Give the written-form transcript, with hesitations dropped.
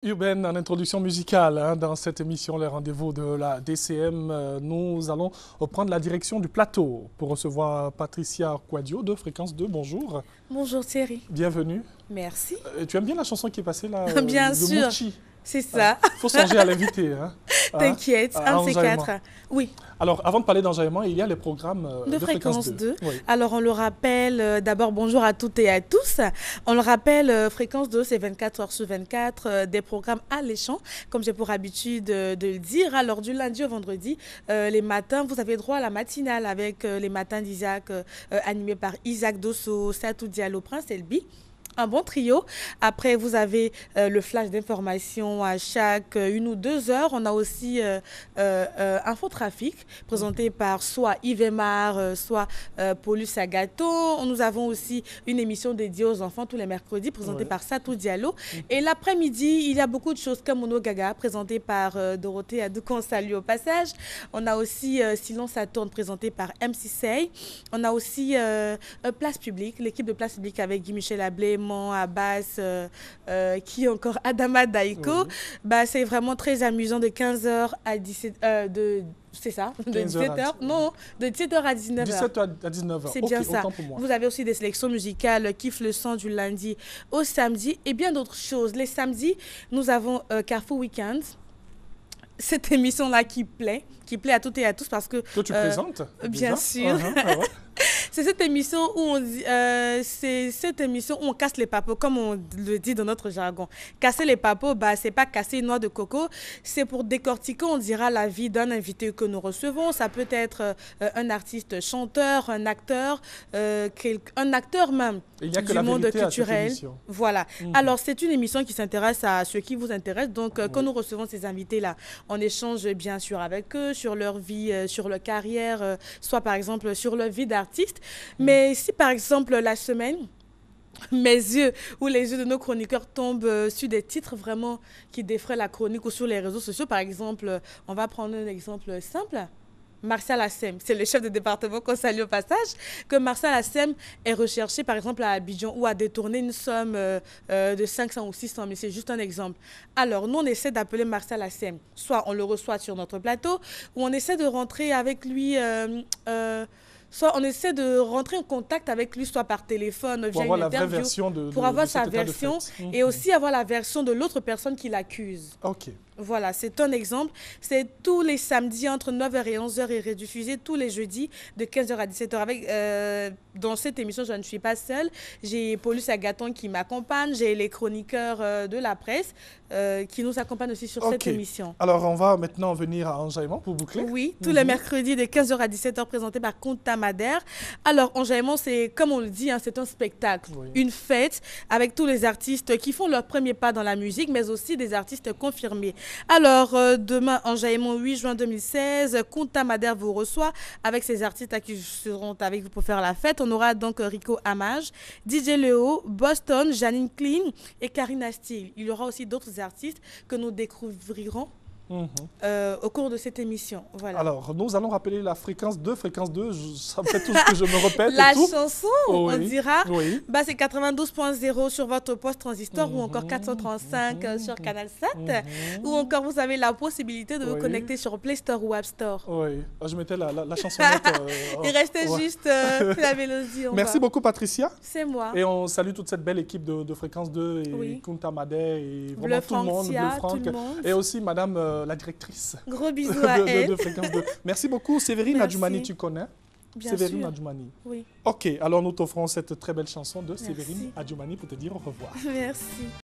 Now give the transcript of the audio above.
urbaine en introduction musicale hein, dans cette émission, les rendez-vous de la DCM. Nous allons prendre la direction du plateau pour recevoir Patricia Quadio de Fréquence 2. Bonjour. Bonjour Thierry. Bienvenue. Merci. Tu aimes bien la chanson qui est passée là Bien de sûr. Mouchi? C'est ça. Il faut songer à l'inviter. Hein. T'inquiète, un de ces quatre. Oui. Alors, avant de parler d'enjaillement, il y a les programmes de Fréquence 2. Oui. Alors, on le rappelle, d'abord, bonjour à toutes et à tous. On le rappelle, Fréquence 2, c'est 24 heures sur 24, des programmes alléchants, comme j'ai pour habitude de le dire. Alors, du lundi au vendredi, les matins, vous avez droit à la matinale avec les matins d'Isaac, animés par Isaac Dosso, Satou Diallo, Prince Elbi. Un bon trio. Après, vous avez le flash d'information à chaque 1 ou 2 heures. On a aussi Infotrafic, présenté par soit Yves Aymar, soit Paulus Agaton. Nous avons aussi une émission dédiée aux enfants tous les mercredis, présentée par Satou Diallo. Et l'après-midi, il y a beaucoup de choses comme Mono Gaga, présenté par Dorothée Adou, qu'on salue au passage. On a aussi Silence ça tourne, présenté par MC Sey. On a aussi Place Publique, l'équipe de Place Publique avec Guy Michel Ablé, Abbas, qui encore Adama Daiko. Oui. Bah, c'est vraiment très amusant de 15h à 17h. C'est ça, de 17h. Non, de 17h à 19h. 17h à 19h. C'est bien ça. Vous avez aussi des sélections musicales, Kiffe le son du lundi au samedi et bien d'autres choses. Les samedis, nous avons Carrefour Weekend. Cette émission-là qui plaît à toutes et à tous parce que... Toi, tu présentes bien sûr. C'est cette émission où on casse les papeaux, comme on le dit dans notre jargon. Casser les papeaux, bah, c'est pas casser une noix de coco, c'est pour décortiquer, on dira, la vie d'un invité que nous recevons. Ça peut être un artiste chanteur, un acteur même du monde culturel. Voilà. Alors, c'est une émission qui s'intéresse à ce qui vous intéresse. Donc, quand nous recevons ces invités-là, on échange bien sûr avec eux sur leur vie, sur leur carrière, soit par exemple sur leur vie d'artiste. Mais si par exemple la semaine, mes yeux ou les yeux de nos chroniqueurs tombent sur des titres vraiment qui défraient la chronique ou sur les réseaux sociaux, par exemple, on va prendre un exemple simple. Martial Assem, c'est le chef de département qu'on salue au passage, que Martial Assem est recherché par exemple à Abidjan ou a détourné une somme de 500 ou 600 000, c'est juste un exemple. Alors nous on essaie d'appeler Martial Assem, soit on le reçoit sur notre plateau ou on essaie de rentrer avec lui... soit on essaie de rentrer en contact avec lui, soit par téléphone, via une interview, pour avoir sa version et aussi avoir la version de l'autre personne qui l'accuse. Ok. Voilà, c'est un exemple. C'est tous les samedis entre 9h et 11h et rediffusé tous les jeudis de 15h à 17h. Avec, dans cette émission, je ne suis pas seule. J'ai Paulus Agaton qui m'accompagne. J'ai les chroniqueurs de la presse qui nous accompagnent aussi sur cette émission. Alors, on va maintenant venir à Enjaillement pour boucler. Oui, tous les mercredis de 15h à 17h présenté par Kunta Madère. Alors, Enjaillement, c'est, comme on le dit, hein, c'est un spectacle, une fête avec tous les artistes qui font leur premier pas dans la musique, mais aussi des artistes confirmés. Alors, demain, Enjaillement 8 juin 2016, Kunta Madère vous reçoit avec ses artistes qui seront avec vous pour faire la fête. On aura donc Rico Amage, DJ Léo, Boston, Janine Clean et Karina Steele. Il y aura aussi d'autres artistes que nous découvrirons au cours de cette émission. Voilà. Alors, nous allons rappeler la fréquence 2. Fréquence 2, ça fait tout ce que je me répète. La chanson, on dira, bah, c'est 92.0 sur votre poste transistor ou encore 435 sur Canal 7. Ou encore, vous avez la possibilité de vous connecter sur Play Store ou App Store. Oui, je mettais la chansonnette. Il restait juste la mélodie. Merci beaucoup, Patricia. C'est moi. Et on salue toute cette belle équipe de Fréquence 2 et Kunta Madère et vraiment tout le monde, tout le monde. Et aussi Madame la directrice. Gros bisous à elle. De Fréquence 2. Merci beaucoup. Séverine Adjoumani, tu connais? Bien Séverine sûr. Adjoumani. Oui. Ok, alors nous t'offrons cette très belle chanson de Séverine Adjoumani pour te dire au revoir. Merci.